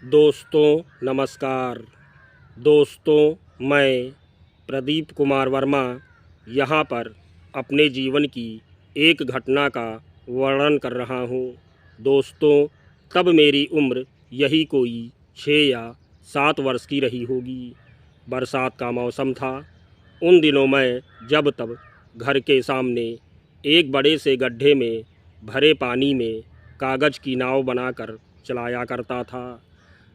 दोस्तों नमस्कार। दोस्तों मैं प्रदीप कुमार वर्मा यहाँ पर अपने जीवन की एक घटना का वर्णन कर रहा हूँ। दोस्तों तब मेरी उम्र यही कोई 6 या 7 वर्ष की रही होगी। बरसात का मौसम था। उन दिनों मैं जब तब घर के सामने एक बड़े से गड्ढे में भरे पानी में कागज़ की नाव बनाकर चलाया करता था।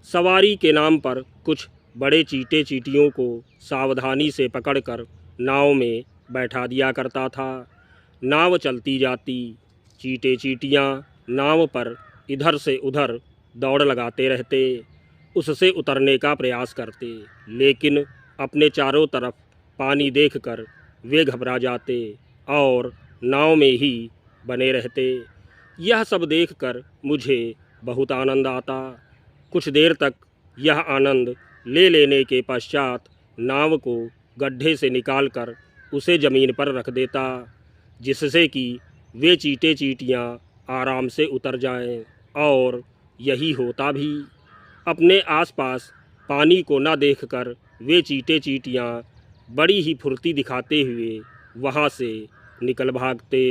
सवारी के नाम पर कुछ बड़े चींटे चींटियों को सावधानी से पकड़कर नाव में बैठा दिया करता था। नाव चलती जाती, चींटे चींटियाँ नाव पर इधर से उधर दौड़ लगाते रहते, उससे उतरने का प्रयास करते, लेकिन अपने चारों तरफ पानी देखकर वे घबरा जाते और नाव में ही बने रहते। यह सब देखकर मुझे बहुत आनंद आता। कुछ देर तक यह आनंद ले लेने के पश्चात नाव को गड्ढे से निकालकर उसे ज़मीन पर रख देता, जिससे कि वे चींटे चींटियाँ आराम से उतर जाएं। और यही होता भी। अपने आसपास पानी को न देखकर वे चींटे चींटियाँ बड़ी ही फुर्ती दिखाते हुए वहाँ से निकल भागते।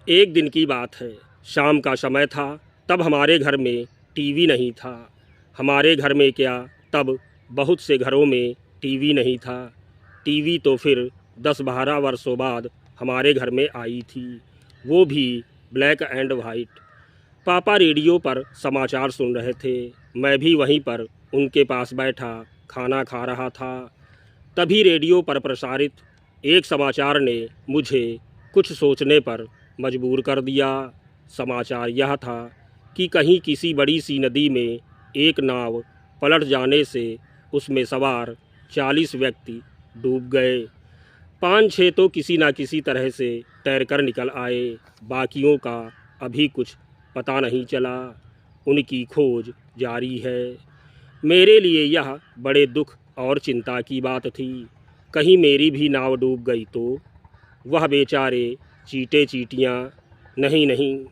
एक दिन की बात है, शाम का समय था। तब हमारे घर में टीवी नहीं था। हमारे घर में क्या, तब बहुत से घरों में टीवी नहीं था। टीवी तो फिर 10-12 वर्षों बाद हमारे घर में आई थी, वो भी ब्लैक एंड वाइट। पापा रेडियो पर समाचार सुन रहे थे। मैं भी वहीं पर उनके पास बैठा खाना खा रहा था। तभी रेडियो पर प्रसारित एक समाचार ने मुझे कुछ सोचने पर मजबूर कर दिया। समाचार यह था कि कहीं किसी बड़ी सी नदी में एक नाव पलट जाने से उसमें सवार 40 व्यक्ति डूब गए। 5-6 तो किसी न किसी तरह से तैरकर निकल आए। बाकियों का अभी कुछ पता नहीं चला। उनकी खोज जारी है। मेरे लिए यह बड़े दुख और चिंता की बात थी। कहीं मेरी भी नाव डूब गई तो? वह बेचारे चींटे चींटियाँ? नहीं,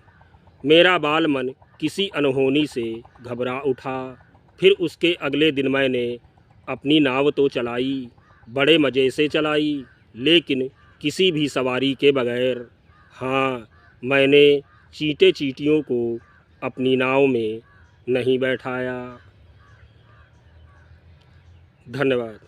मेरा बाल मन किसी अनहोनी से घबरा उठा। फिर उसके अगले दिन मैंने अपनी नाव तो चलाई, बड़े मज़े से चलाई, लेकिन किसी भी सवारी के बगैर। हाँ, मैंने चींटे चींटियों को अपनी नाव में नहीं बैठाया। धन्यवाद।